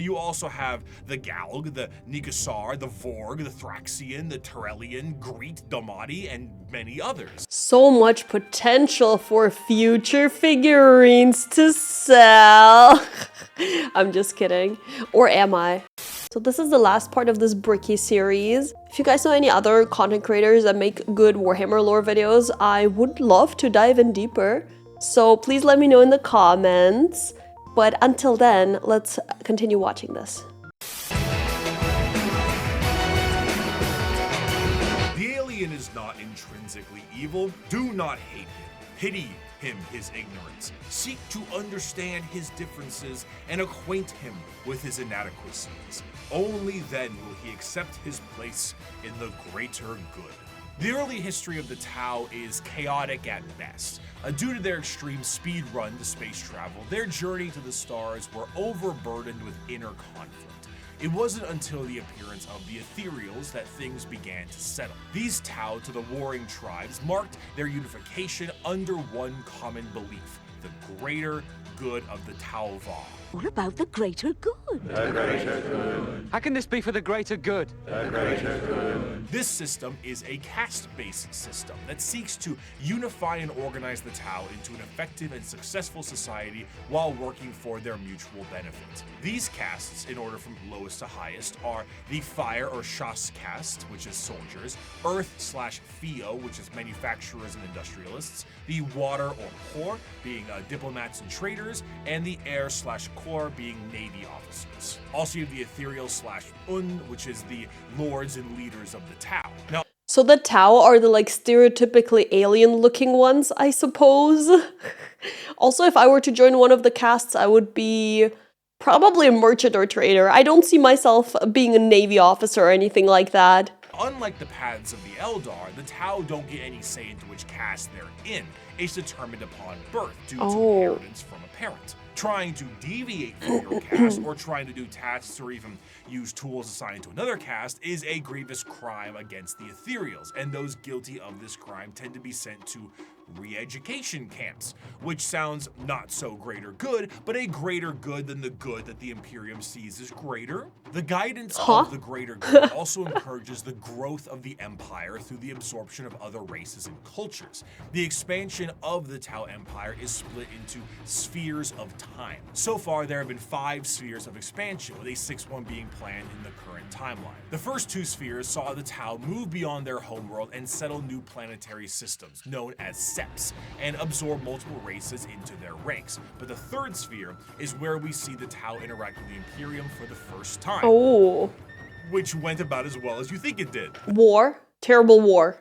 You also have the Galg, the Nikasar, the Vorg, the Thraxian, the Turelian, Greet, Domati, and many others. So much potential for future figurines to sell. I'm just kidding. Or am I? So this is the last part of this Bricky series. If you guys know any other content creators that make good Warhammer lore videos, I would love to dive in deeper. So please let me know in the comments. But until then, let's continue watching this. The alien is not intrinsically evil. Do not hate him. Pity him his ignorance. Seek to understand his differences and acquaint him with his inadequacies. Only then will he accept his place in the greater good. The early history of the Tau is chaotic at best. Due to their extreme speed run to space travel, their journey to the stars were overburdened with inner conflict. It wasn't until the appearance of the Ethereals that things began to settle. These Tau to the warring tribes marked their unification under one common belief: the greater good of the Tau Va. What about the greater good? The greater good. How can this be for the greater good? The greater good. This system is a caste-based system that seeks to unify and organize the Tau into an effective and successful society while working for their mutual benefit. These castes, in order from lowest to highest, are the Fire or Shas caste, which is soldiers, Earth/Theo, which is manufacturers and industrialists, the Water or Hor, being diplomats and traders, and the Air/Core, being Navy officers. Also, you have the Ethereal/Un, which is the lords and leaders of the Tau. Now, So the Tau are the like stereotypically alien looking ones, I suppose. Also, if I were to join one of the castes, I would be probably a merchant or trader. I don't see myself being a Navy officer or anything like that. unlike the paths of the Eldar, the Tau don't get any say into which caste they're in. It's determined upon birth due to inheritance from a parent. Trying to deviate from your caste or trying to do tasks or even use tools assigned to another caste is a grievous crime against the Ethereals, and those guilty of this crime tend to be sent to re-education camps, which sounds not so greater good, but a greater good than the good that the Imperium sees as greater. The guidance of the greater good also encourages the growth of the Empire through the absorption of other races and cultures. The expansion of the Tau Empire is split into spheres of time. So far, there have been 5 spheres of expansion, with a 6th one being planned in the current timeline. The first 2 spheres saw the Tau move beyond their homeworld and settle new planetary systems, known as seps, and absorb multiple races into their ranks. But the 3rd sphere is where we see the Tau interact with the Imperium for the first time. Oh. Which went about as well as you think it did. War. Terrible war.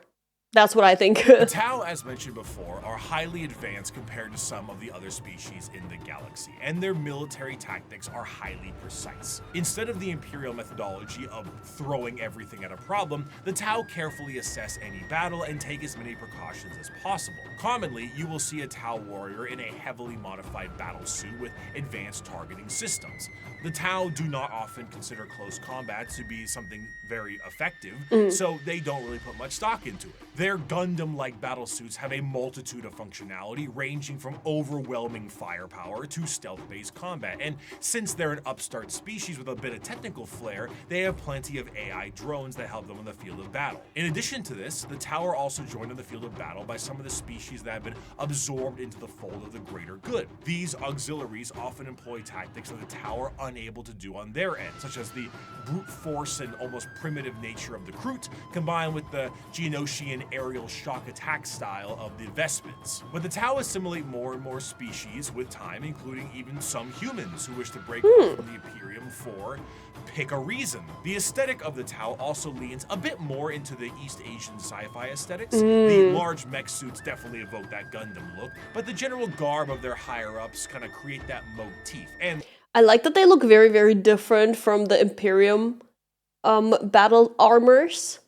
That's what I think. The Tau, as mentioned before, are highly advanced compared to some of the other species in the galaxy, and their military tactics are highly precise. Instead of the Imperial methodology of throwing everything at a problem, the Tau carefully assess any battle and take as many precautions as possible. Commonly, you will see a Tau warrior in a heavily modified battle suit with advanced targeting systems. The Tau do not often consider close combat to be something very effective, so they don't really put much stock into it. Their Gundam-like battlesuits have a multitude of functionality, ranging from overwhelming firepower to stealth-based combat, and since they're an upstart species with a bit of technical flair, they have plenty of AI drones that help them in the field of battle. In addition to this, the Tau are also joined in the field of battle by some of the species that have been absorbed into the fold of the greater good. These auxiliaries often employ tactics that the Tau are unable to do on their end, such as the brute force and almost primitive nature of the Kroot, combined with the Geonosian aerial shock attack style of the Vestments. But the Tau assimilate more and more species with time, including even some humans who wish to break off from the Imperium for pick a reason. The aesthetic of the Tau also leans a bit more into the East Asian sci-fi aesthetics. The large mech suits definitely evoke that Gundam look, but the general garb of their higher-ups kind of create that motif. And I like that they look very, very different from the Imperium battle armors.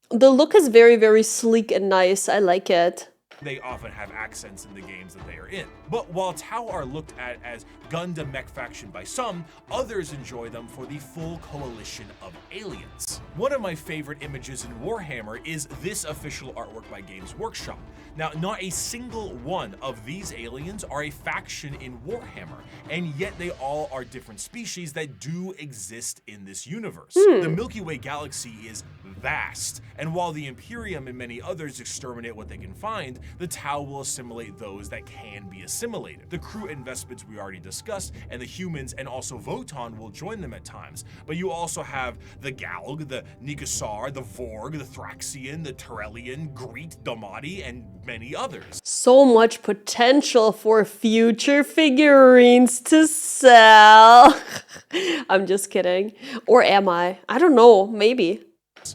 The look is very, very sleek and nice. I like it. They often have accents in the games that they are in. But while Tau are looked at as Gundam mech faction by some, others enjoy them for the full coalition of aliens. One of my favorite images in Warhammer is this official artwork by Games Workshop. Now, not a single one of these aliens are a faction in Warhammer, and yet they all are different species that do exist in this universe. The Milky Way galaxy is vast, and while the Imperium and many others exterminate what they can find, the Tau will assimilate those that can be assimilated. The crew and Vespeds we already discussed, and the humans and also Votan will join them at times. But you also have the Galg, the Nigasar, the Vorg, the Thraxian, the Terrellian, Greet, Domati, and many others. So much potential for future figurines to sell. I'm just kidding. Or am I? I don't know, maybe.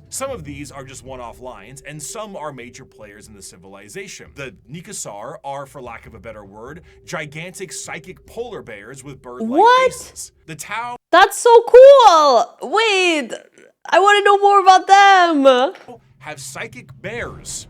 Some of these are just one-off lines, and some are major players in the civilization. The Nigasar are, for lack of a better word, gigantic psychic polar bears with bird-like faces. The Tau That's so cool! Wait, I want to know more about them! have psychic bears.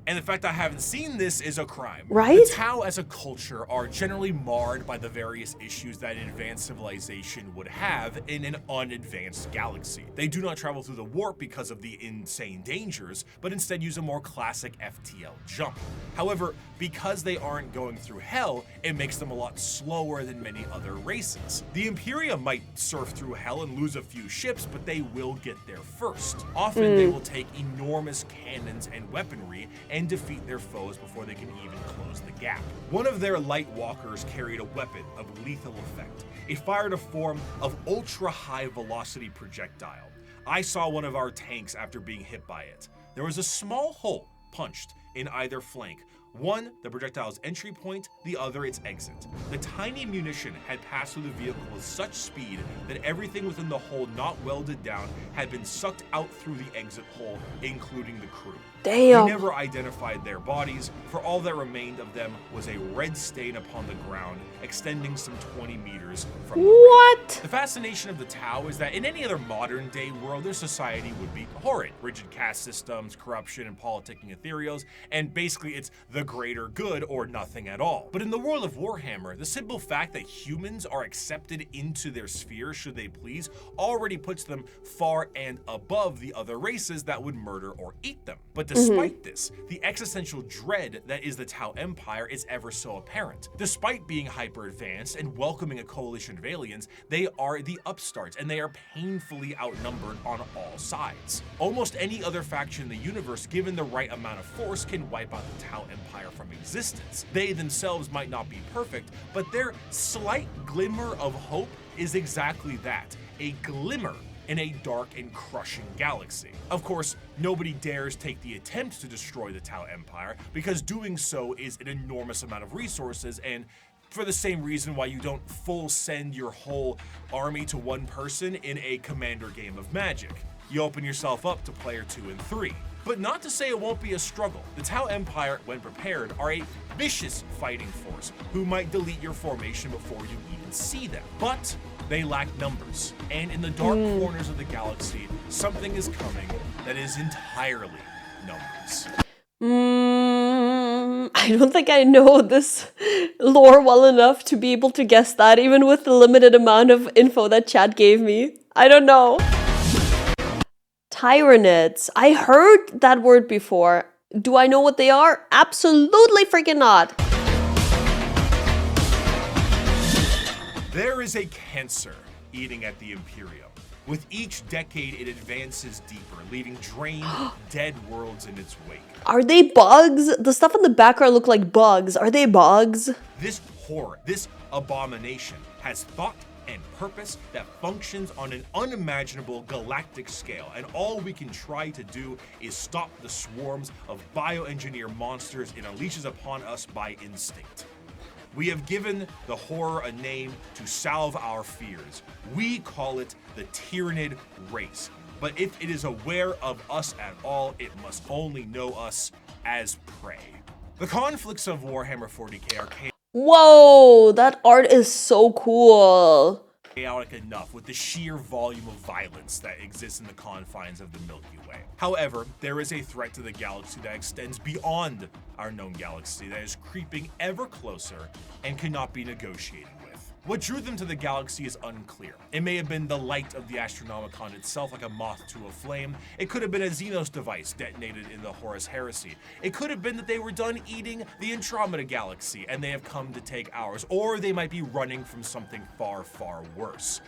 And the fact I haven't seen this is a crime. Right? The Tau as a culture are generally marred by the various issues that an advanced civilization would have in an unadvanced galaxy. They do not travel through the warp because of the insane dangers, but instead use a more classic FTL jump. However, because they aren't going through hell, it makes them a lot slower than many other races. The Imperium might surf through hell and lose a few ships, but they will get there first. Often they will take enormous cannons and weaponry and defeat their foes before they can even close the gap. One of their light walkers carried a weapon of lethal effect. It fired a form of ultra-high velocity projectile. I saw one of our tanks after being hit by it. There was a small hole punched in either flank. One, the projectile's entry point, the other its exit. The tiny munition had passed through the vehicle with such speed that everything within the hole not welded down had been sucked out through the exit hole, including the crew. Damn. We never identified their bodies, for all that remained of them was a red stain upon the ground, extending some 20 meters from the What? The fascination of the Tau is that in any other modern day world, their society would be horrid. Rigid caste systems, corruption, and politicking ethereals, and basically it's the greater good or nothing at all. But in the world of Warhammer, the simple fact that humans are accepted into their sphere should they please already puts them far and above the other races that would murder or eat them. But despite this, the existential dread that is the Tau Empire is ever so apparent. Despite being hyper advanced and welcoming a coalition of aliens, they are the upstarts and they are painfully outnumbered on all sides. Almost any other faction in the universe, given the right amount of force, can wipe out the Tau Empire from existence. They themselves might not be perfect, but their slight glimmer of hope is exactly that, a glimmer in a dark and crushing galaxy. Of course, nobody dares take the attempt to destroy the Tau Empire because doing so is an enormous amount of resources, and for the same reason why you don't full send your whole army to one person in a commander game of Magic. You open yourself up to player 2 and 3. But not to say it won't be a struggle. The Tau Empire, when prepared, are a vicious fighting force who might delete your formation before you even see them. But they lack numbers. And in the dark corners of the galaxy, something is coming that is entirely numbers. I don't think I know this lore well enough to be able to guess that, even with the limited amount of info that chat gave me. I don't know. Tyranids. I heard that word before. Do I know what they are? Absolutely freaking not. There is a cancer eating at the Imperium. With each decade, it advances deeper, leaving drained, dead worlds in its wake. Are they bugs? The stuff in the background look like bugs. Are they bugs? This horror, this abomination, has thought and purpose that functions on an unimaginable galactic scale, and all we can try to do is stop the swarms of bioengineer monsters it unleashes upon us by instinct. We have given the horror a name to salve our fears. We call it the Tyranid race. But if it is aware of us at all, it must only know us as prey. The conflicts of Warhammer 40k are Whoa, that art is so cool. chaotic enough with the sheer volume of violence that exists in the confines of the Milky Way. However, there is a threat to the galaxy that extends beyond our known galaxy that is creeping ever closer and cannot be negotiated with. What drew them to the galaxy is unclear. It may have been the light of the Astronomicon itself, like a moth to a flame. It could have been a Xenos device detonated in the Horus Heresy. It could have been that they were done eating the Andromeda Galaxy and they have come to take ours, or they might be running from something far, far worse.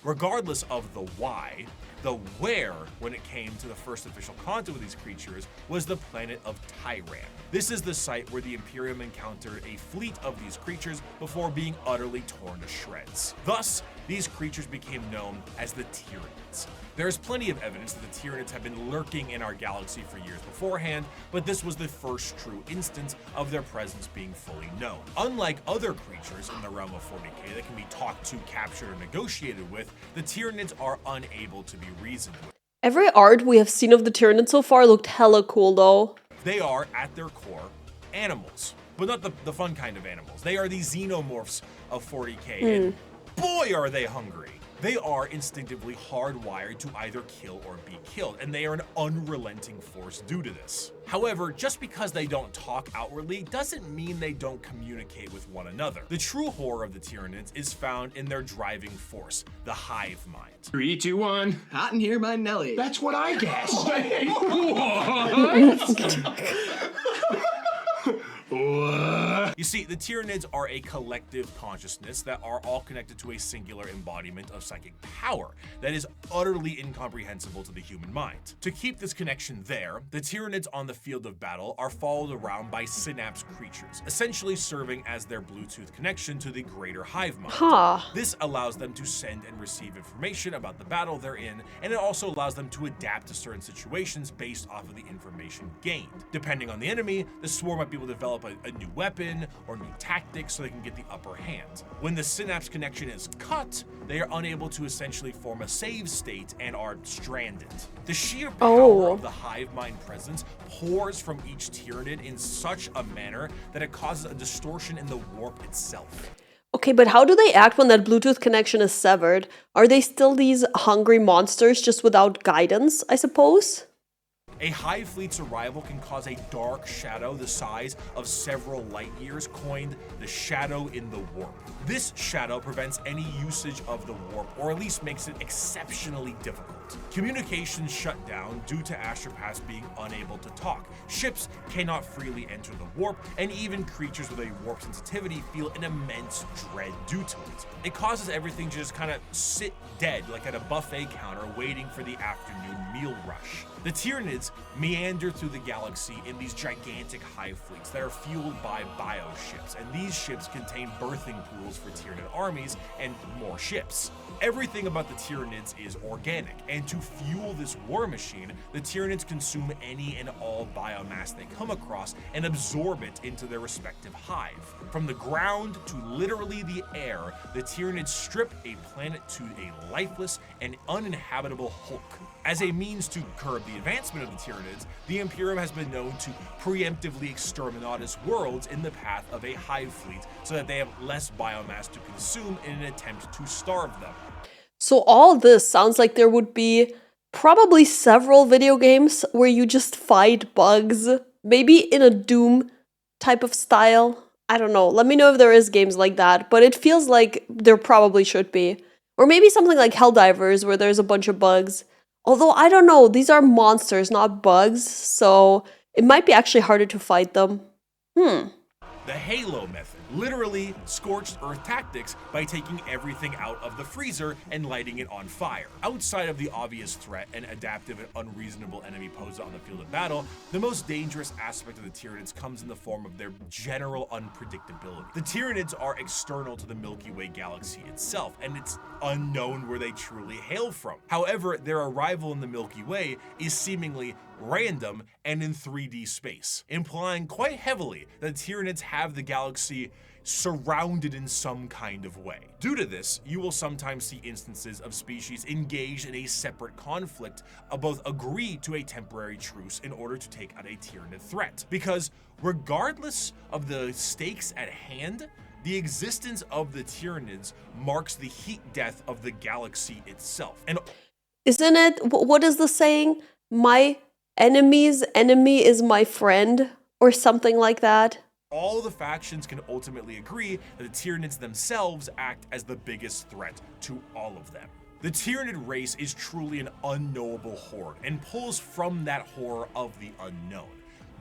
Regardless of the why, the where, when it came to the first official contact with these creatures, was the planet of Tyranid. This is the site where the Imperium encountered a fleet of these creatures before being utterly torn to shreds. Thus, these creatures became known as the Tyranids. There is plenty of evidence that the Tyranids have been lurking in our galaxy for years beforehand, but this was the first true instance of their presence being fully known. Unlike other creatures in the realm of 40k that can be talked to, captured, or negotiated with, the Tyranids are unable to be reasoned with. Every art we have seen of the Tyranids so far looked hella cool though. They are, at their core, animals, but not the fun kind of animals. They are the xenomorphs of 40k, and boy are they hungry. They are instinctively hardwired to either kill or be killed, and they are an unrelenting force due to this. However, just because they don't talk outwardly doesn't mean they don't communicate with one another. The true horror of the Tyranids is found in their driving force, the hive mind. 3, 2, 1. Hot in here by Nelly. That's what I guessed. You see, the Tyranids are a collective consciousness that are all connected to a singular embodiment of psychic power that is utterly incomprehensible to the human mind. To keep this connection there, the Tyranids on the field of battle are followed around by synapse creatures, essentially serving as their Bluetooth connection to the greater hive mind. This allows them to send and receive information about the battle they're in, and it also allows them to adapt to certain situations based off of the information gained. Depending on the enemy, the swarm might be able to develop a new weapon or new tactics so they can get the upper hand. When the synapse connection is cut, they are unable to essentially form a save state and are stranded. The sheer power of the hive mind presence pours from each Tyranid in such a manner that it causes a distortion in the warp itself. Okay, but how do they act when that Bluetooth connection is severed? Are they still these hungry monsters just without guidance, I suppose? A hive fleet's arrival can cause a dark shadow the size of several light years, coined the shadow in the warp. This shadow prevents any usage of the warp, or at least makes it exceptionally difficult. Communications shut down due to astropaths being unable to talk. Ships cannot freely enter the warp, and even creatures with a warp sensitivity feel an immense dread due to it. It causes everything to just kind of sit dead, like at a buffet counter waiting for the afternoon meal rush. The Tyranids meander through the galaxy in these gigantic hive fleets that are fueled by bioships, and these ships contain birthing pools for Tyranid armies and more ships. Everything about the Tyranids is organic, and to fuel this war machine, the Tyranids consume any and all biomass they come across and absorb it into their respective hive. From the ground to literally the air, the Tyranids strip a planet to a lifeless and uninhabitable hulk. As a means to curb the advancement of the Tyranids, the Imperium has been known to preemptively exterminatus worlds in the path of a hive fleet so that they have less biomass to consume in an attempt to starve them. So all this sounds like there would be probably several video games where you just fight bugs, maybe in a Doom type of style. I don't know. Let me know if there is games like that, but it feels like there probably should be. Or maybe something like Helldivers where there's a bunch of bugs. Although, I don't know, these are monsters, not bugs, so it might be actually harder to fight them. The Halo method, literally scorched earth tactics by taking everything out of the freezer and lighting it on fire. Outside of the obvious threat and adaptive and unreasonable enemy posed on the field of battle, the most dangerous aspect of the Tyranids comes in the form of their general unpredictability. The Tyranids are external to the Milky Way galaxy itself, and it's unknown where they truly hail from. However, their arrival in the Milky Way is seemingly random and in 3D space, implying quite heavily that Tyranids have the galaxy surrounded in some kind of way. Due to this, you will sometimes see instances of species engaged in a separate conflict both agree to a temporary truce in order to take out a Tyranid threat. Because regardless of the stakes at hand, The existence of the Tyranids marks the heat death of the galaxy itself. And Isn't it? What is the saying? My enemy's enemy is my friend, or something like that. all the factions can ultimately agree that the Tyranids themselves act as the biggest threat to all of them. The Tyranid race is truly an unknowable horde and pulls from that horror of the unknown.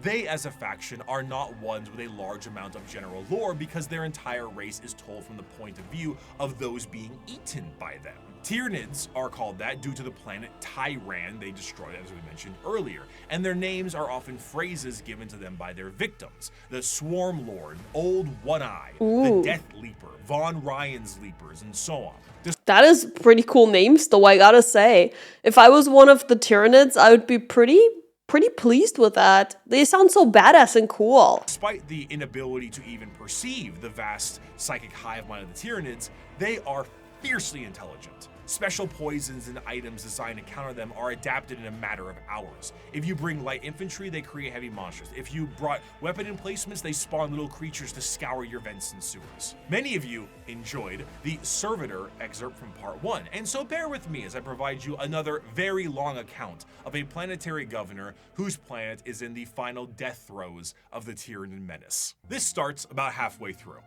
They, as a faction, are not ones with a large amount of general lore because their entire race is told from the point of view of those being eaten by them. Tyranids are called that due to the planet Tyranid they destroyed, as we mentioned earlier, and their names are often phrases given to them by their victims. The Swarm Lord, Old One-Eye, the Death Leaper, Von Ryan's Leapers, and so on. That is pretty cool names, though, I gotta say. If I was one of the Tyranids, I would be pretty pleased with that. They sound so badass and cool. Despite the inability to even perceive the vast psychic hive mind of the Tyranids, they are fiercely intelligent. Special poisons and items designed to counter them are adapted in a matter of hours. If you bring light infantry, they create heavy monsters. If you brought weapon emplacements, they spawn little creatures to scour your vents and sewers. Many of you enjoyed the Servitor excerpt from part 1, and so bear with me as I provide you another very long account of a planetary governor whose planet is in the final death throes of the Tyranid menace. This starts about halfway through.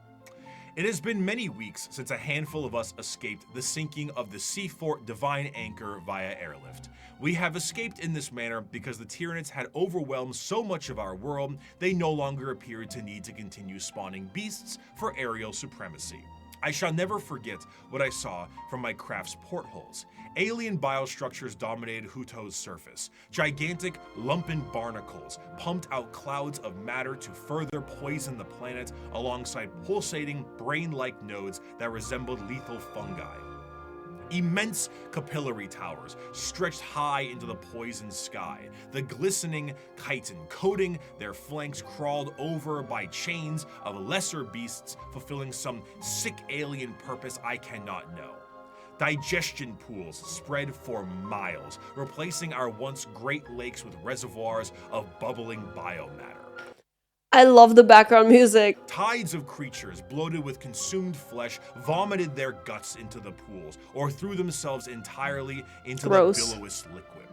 It has been many weeks since a handful of us escaped the sinking of the Seafort Divine Anchor via airlift. We have escaped in this manner because the Tyranids had overwhelmed so much of our world, they no longer appeared to need to continue spawning beasts for aerial supremacy. I shall never forget what I saw from my craft's portholes. Alien biostructures dominated Huto's surface. Gigantic, lumpen barnacles pumped out clouds of matter to further poison the planet alongside pulsating, brain-like nodes that resembled lethal fungi. Immense capillary towers stretched high into the poisoned sky. The glistening chitin coating their flanks crawled over by chains of lesser beasts fulfilling some sick alien purpose I cannot know. Digestion pools spread for miles, replacing our once great lakes with reservoirs of bubbling biomatter. I love the background music. Tides of creatures bloated with consumed flesh vomited their guts into the pools or threw themselves entirely into Gross. the billowy liquid.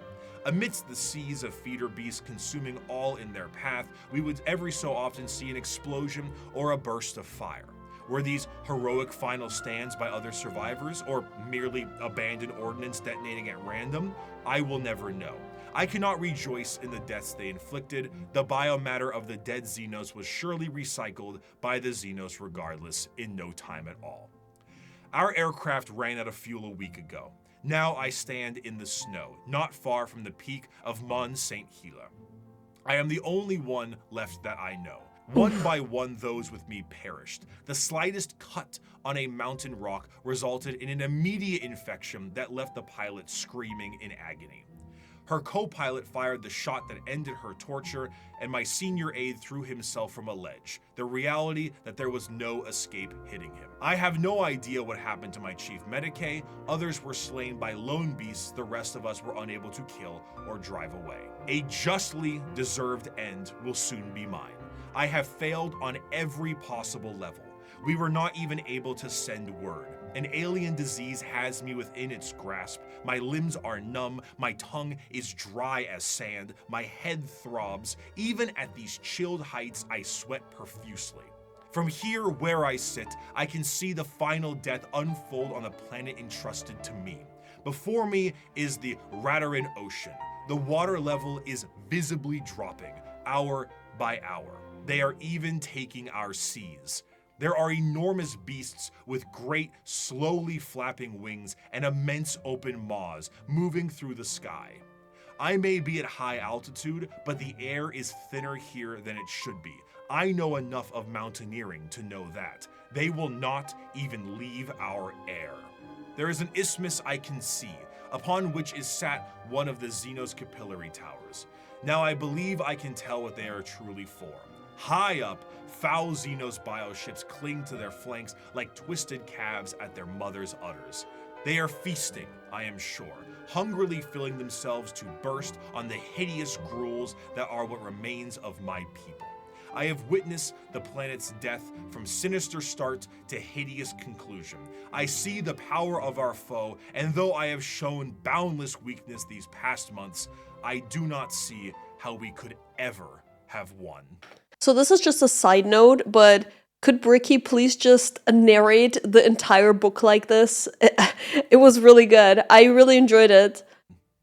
Amidst the seas of feeder beasts consuming all in their path, we would every so often see an explosion or a burst of fire. Were these heroic final stands by other survivors, or merely abandoned ordnance detonating at random? I will never know. I cannot rejoice in the deaths they inflicted. The biomatter of the dead Xenos was surely recycled by the Xenos regardless in no time at all. Our aircraft ran out of fuel a week ago. Now I stand in the snow, not far from the peak of Mont Saint Hila. I am the only one left that I know. One by one, those with me perished. The slightest cut on a mountain rock resulted in an immediate infection that left the pilot screaming in agony. Her co-pilot fired the shot that ended her torture, and my senior aide threw himself from a ledge, the reality that there was no escape hitting him. I have no idea what happened to my chief medicae. Others were slain by lone beasts the rest of us were unable to kill or drive away. A justly deserved end will soon be mine. I have failed on every possible level. We were not even able to send word. An alien disease has me within its grasp. My limbs are numb, my tongue is dry as sand, my head throbs. Even at these chilled heights, I sweat profusely. From here where I sit, I can see the final death unfold on the planet entrusted to me. Before me is the Radarin Ocean. The water level is visibly dropping, hour by hour. They are even taking our seas. There are enormous beasts with great, slowly flapping wings and immense open maws moving through the sky. I may be at high altitude, but the air is thinner here than it should be. I know enough of mountaineering to know that. They will not even leave our air. There is an isthmus I can see, upon which is sat one of the Xenos capillary towers. Now I believe I can tell what they are truly for. High up, foul Xenos bioships cling to their flanks like twisted calves at their mother's udders. They are feasting, I am sure, hungrily filling themselves to burst on the hideous gruels that are what remains of my people. I have witnessed the planet's death from sinister start to hideous conclusion. I see the power of our foe, and though I have shown boundless weakness these past months, I do not see how we could ever have won. So this is just a side note, but could Bricky please just narrate the entire book like this? It was really good. I really enjoyed it.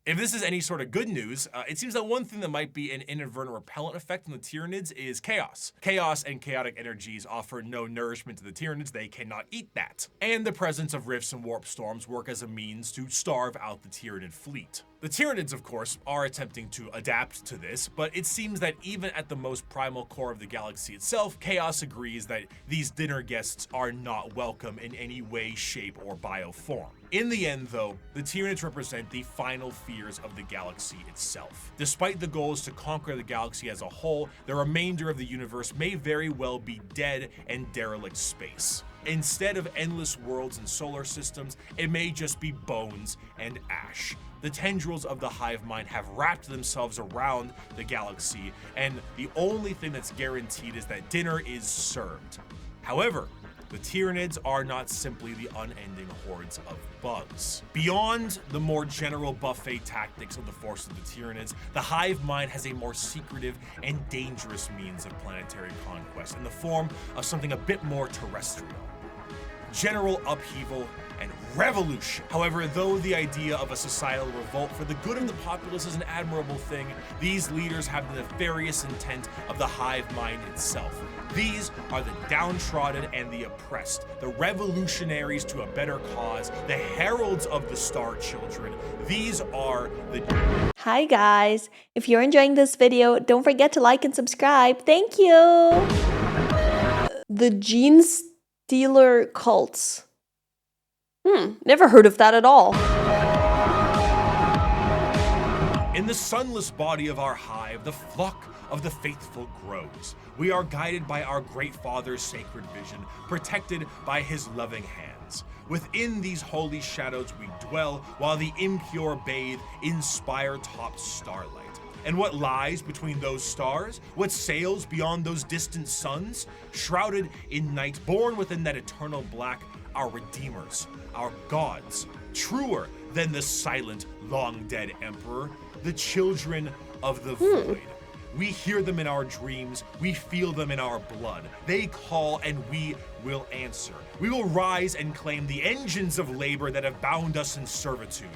If this is any sort of good news, it seems that one thing that might be an inadvertent repellent effect on the Tyranids is chaos. Chaos and chaotic energies offer no nourishment to the Tyranids, they cannot eat that. And the presence of rifts and warp storms work as a means to starve out the Tyranid fleet. The Tyranids, of course, are attempting to adapt to this, but it seems that even at the most primal core of the galaxy itself, Chaos agrees that these dinner guests are not welcome in any way, shape, or bioform. In the end, though, the Tyranids represent the final fears of the galaxy itself. Despite the goals to conquer the galaxy as a whole, the remainder of the universe may very well be dead and derelict space. Instead of endless worlds and solar systems, it may just be bones and ash. The tendrils of the hive mind have wrapped themselves around the galaxy, and the only thing that's guaranteed is that dinner is served. However, the Tyranids are not simply the unending hordes of bugs. Beyond the more general buffet tactics of the force of the Tyranids, the hive mind has a more secretive and dangerous means of planetary conquest in the form of something a bit more terrestrial. General upheaval and revolution. However, though the idea of a societal revolt for the good of the populace is an admirable thing, these leaders have the nefarious intent of the hive mind itself. These are the downtrodden and the oppressed, the revolutionaries to a better cause, the heralds of the Star Children. These are the... Hi guys, if you're enjoying this video, don't forget to like and subscribe. Thank you! The Genestealer cults. Never heard of that at all. In the sunless body of our hive, the flock of the faithful grows. We are guided by our great Father's sacred vision, protected by his loving hands. Within these holy shadows we dwell, while the impure bathe in spire-topped starlight. And what lies between those stars? What sails beyond those distant suns? Shrouded in night, born within that eternal black, our redeemers, our gods, truer than the silent, long-dead emperor, the children of the void. We hear them in our dreams, we feel them in our blood. They call and we will answer. We will rise and claim the engines of labor that have bound us in servitude.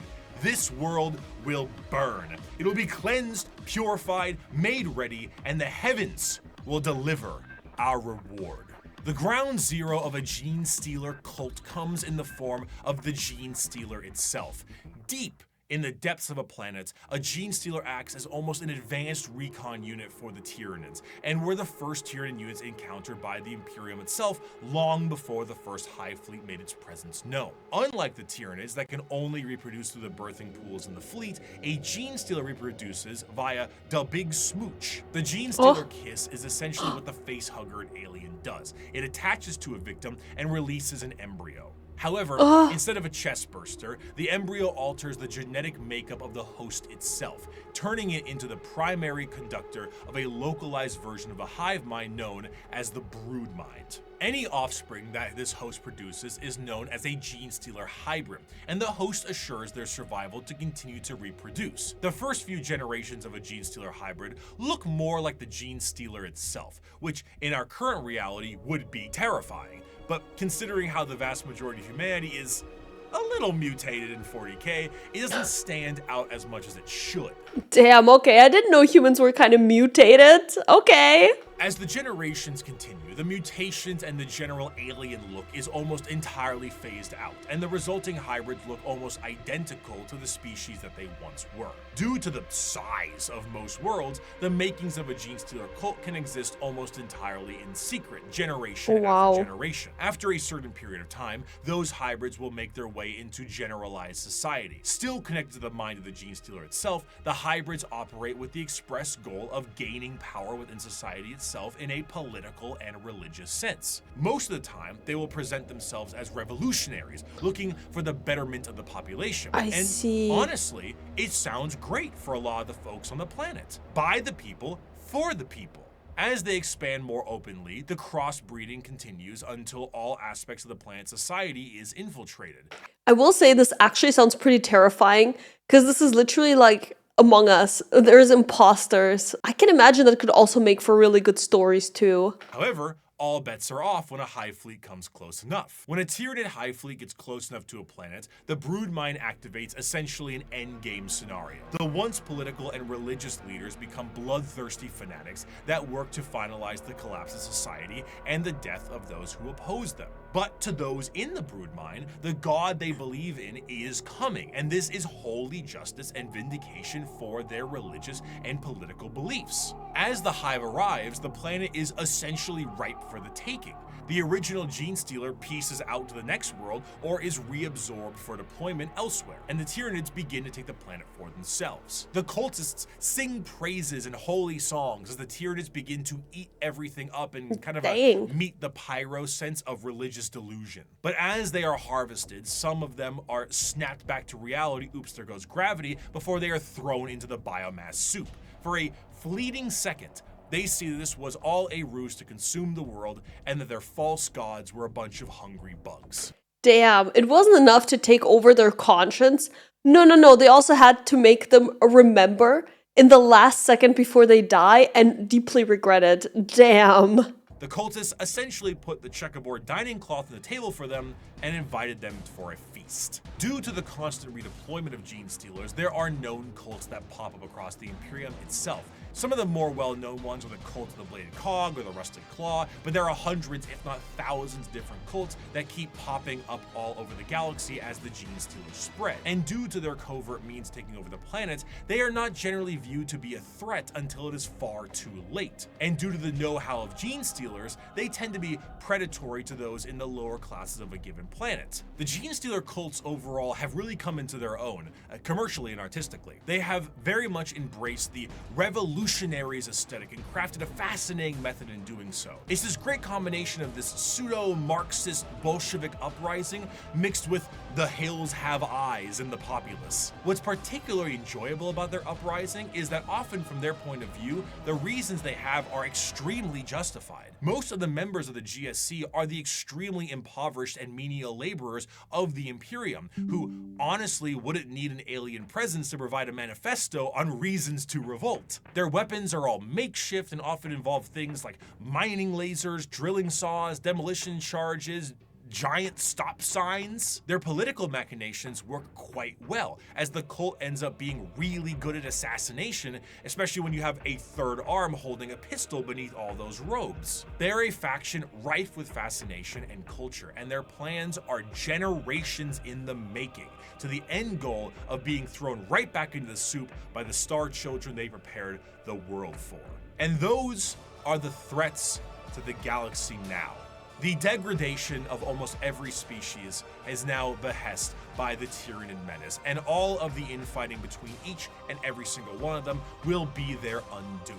This world will burn. It will be cleansed, purified, made ready, and the heavens will deliver our reward. The ground zero of a Genestealer cult comes in the form of the Genestealer itself. Deep in the depths of a planet, a Genestealer acts as almost an advanced recon unit for the Tyranids, and were the first Tyranid units encountered by the Imperium itself long before the first Hive fleet made its presence known. Unlike the Tyranids that can only reproduce through the birthing pools in the fleet, a Genestealer reproduces via the Big Smooch. The Genestealer kiss is essentially what the facehugger in Alien does. It attaches to a victim and releases an embryo. However, instead of a chest burster, the embryo alters the genetic makeup of the host itself, turning it into the primary conductor of a localized version of a hive mind known as the brood mind. Any offspring that this host produces is known as a Genestealer hybrid, and the host assures their survival to continue to reproduce. The first few generations of a Genestealer hybrid look more like the Genestealer itself, which in our current reality would be terrifying. But considering how the vast majority of humanity is a little mutated in 40K, it doesn't stand out as much as it should. Damn, okay, I didn't know humans were kind of mutated. Okay. As the generations continue, the mutations and the general alien look is almost entirely phased out, and the resulting hybrids look almost identical to the species that they once were. Due to the size of most worlds, the makings of a Genestealer cult can exist almost entirely in secret, generation after generation. After a certain period of time, those hybrids will make their way into generalized society. Still connected to the mind of the Genestealer itself, the hybrids operate with the express goal of gaining power within society itself in a political and religious sense. Most of the time, they will present themselves as revolutionaries, looking for the betterment of the population. I see. Honestly, it sounds great for a lot of the folks on the planet. By the people, for the people. As they expand more openly, the crossbreeding continues until all aspects of the planet's society is infiltrated. I will say this actually sounds pretty terrifying, because this is literally like Among Us. There's imposters. I can imagine that could also make for really good stories too. However, all bets are off when a hive fleet comes close enough. When a Tyranid hive fleet gets close enough to a planet, the broodmine activates essentially an endgame scenario. The once political and religious leaders become bloodthirsty fanatics that work to finalize the collapse of society and the death of those who oppose them. But to those in the broodmine, the god they believe in is coming, and this is holy justice and vindication for their religious and political beliefs. As the hive arrives, the planet is essentially ripe for the taking. The original Genestealer pieces out to the next world or is reabsorbed for deployment elsewhere, and the Tyranids begin to take the planet for themselves. The cultists sing praises and holy songs as the Tyranids begin to eat everything up in kind of a meet the pyro sense of religious delusion. But as they are harvested, some of them are snapped back to reality, oops, there goes gravity, before they are thrown into the biomass soup. For a fleeting second, they see that this was all a ruse to consume the world and that their false gods were a bunch of hungry bugs. Damn, it wasn't enough to take over their conscience. No, they also had to make them remember in the last second before they die and deeply regret it. Damn. The cultists essentially put the checkerboard dining cloth on the table for them and invited them for a feast. Due to the constant redeployment of Genestealers, there are known cults that pop up across the Imperium itself. Some of the more well-known ones are the Cult of the Bladed Cog or the Rusted Claw, but there are hundreds, if not thousands, of different cults that keep popping up all over the galaxy as the Genestealers spread. And due to their covert means taking over the planet, they are not generally viewed to be a threat until it is far too late. And due to the know-how of Genestealers, they tend to be predatory to those in the lower classes of a given planet. The Genestealer cults overall have really come into their own, commercially and artistically. They have very much embraced the revolutionaries aesthetic and crafted a fascinating method in doing so. It's this great combination of this pseudo-Marxist Bolshevik uprising mixed with the hills have eyes in the populace. What's particularly enjoyable about their uprising is that often from their point of view, the reasons they have are extremely justified. Most of the members of the GSC are the extremely impoverished and menial laborers of the Imperium, who honestly wouldn't need an alien presence to provide a manifesto on reasons to revolt. Their weapons are all makeshift and often involve things like mining lasers, drilling saws, demolition charges, giant stop signs. Their political machinations work quite well, as the cult ends up being really good at assassination, especially when you have a third arm holding a pistol beneath all those robes. They're a faction rife with fascination and culture, and their plans are generations in the making, to the end goal of being thrown right back into the soup by the star children they prepared the world for. And those are the threats to the galaxy now. The degradation of almost every species is now behest by the Tyranid menace, and all of the infighting between each and every single one of them will be their undoing.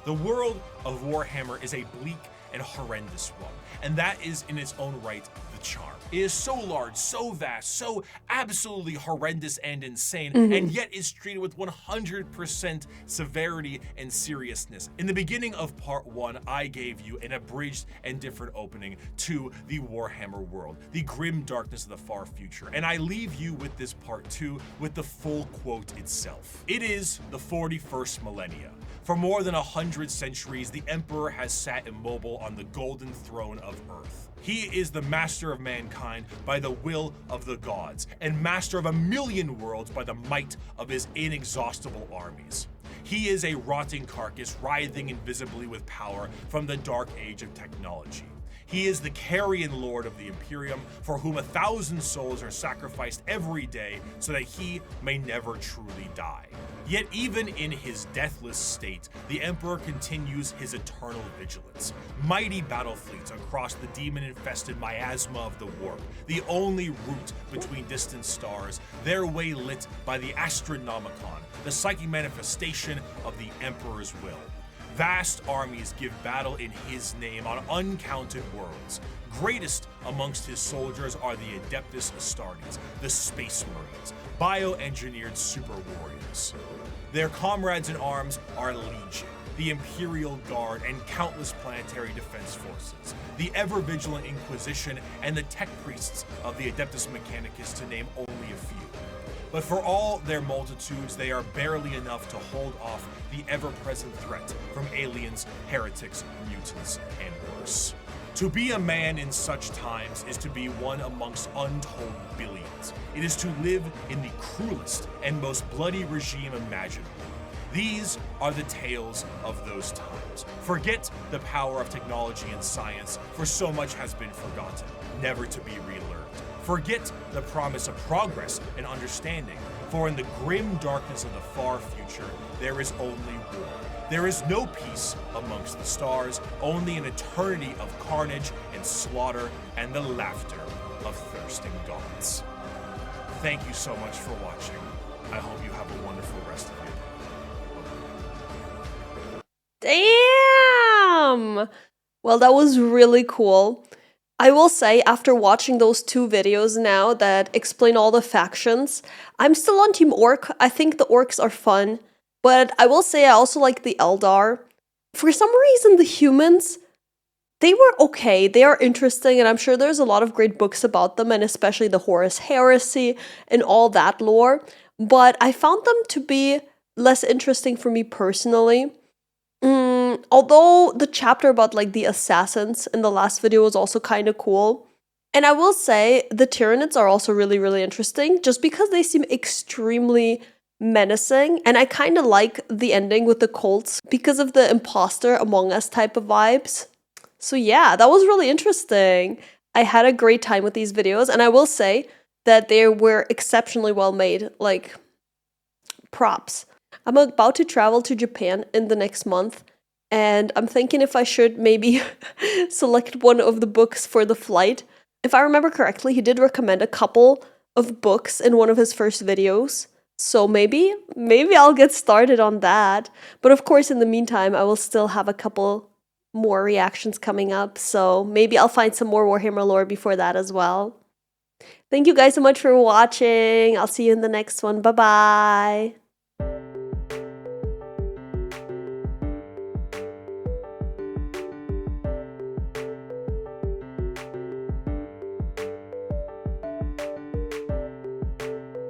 The world of Warhammer is a bleak and horrendous one, and that is in its own right the charm. It is so large, so vast, so absolutely horrendous and insane, and yet is treated with 100% severity and seriousness. In the beginning of part 1, I gave you an abridged and different opening to the Warhammer world, the grim darkness of the far future, and I leave you with this part 2 with the full quote itself. It is the 41st millennia. For more than 100 centuries, the Emperor has sat immobile on the golden throne of Earth. He is the master of mankind by the will of the gods, and master of 1,000,000 worlds by the might of his inexhaustible armies. He is a rotting carcass writhing invisibly with power from the dark age of technology. He is the carrion lord of the Imperium, for whom 1,000 souls are sacrificed every day so that he may never truly die. Yet even in his deathless state, the Emperor continues his eternal vigilance. Mighty battle fleets across the demon-infested miasma of the warp, the only route between distant stars, their way lit by the Astronomicon, the psychic manifestation of the Emperor's will. Vast armies give battle in his name on uncounted worlds. Greatest amongst his soldiers are the Adeptus Astartes, the Space Marines, bioengineered super warriors. Their comrades in arms are legion. the Imperial Guard and countless planetary defense forces, the ever-vigilant Inquisition, and the tech priests of the Adeptus Mechanicus, to name only a few. But for all their multitudes, they are barely enough to hold off the ever-present threat from aliens, heretics, mutants, and worse. To be a man in such times is to be one amongst untold billions. It is to live in the cruelest and most bloody regime imaginable. These are the tales of those times. Forget the power of technology and science, for so much has been forgotten, never to be relearned. Forget the promise of progress and understanding, for in the grim darkness of the far future, there is only war. There is no peace amongst the stars, only an eternity of carnage and slaughter and the laughter of thirsting gods. Thank you so much for watching. I hope you have a wonderful rest of your day. Damn! Well, that was really cool. I will say, after watching those 2 videos now that explain all the factions, I'm still on Team Orc. I think the Orcs are fun. But I will say I also like the Eldar. For some reason, the humans, they were okay. They are interesting, and I'm sure there's a lot of great books about them, and especially the Horus Heresy and all that lore. But I found them to be less interesting for me personally. Although the chapter about like the assassins in the last video was also kind of cool. And I will say the Tyranids are also really, really interesting just because they seem extremely menacing. And I kind of like the ending with the cults because of the imposter among us type of vibes. So yeah, that was really interesting. I had a great time with these videos, and I will say that they were exceptionally well made, like props. I'm about to travel to Japan in the next month, and I'm thinking if I should maybe select one of the books for the flight. If I remember correctly, he did recommend a couple of books in one of his first videos. So maybe I'll get started on that. But of course, in the meantime, I will still have a couple more reactions coming up. So maybe I'll find some more Warhammer lore before that as well. Thank you guys so much for watching. I'll see you in the next one. Bye-bye.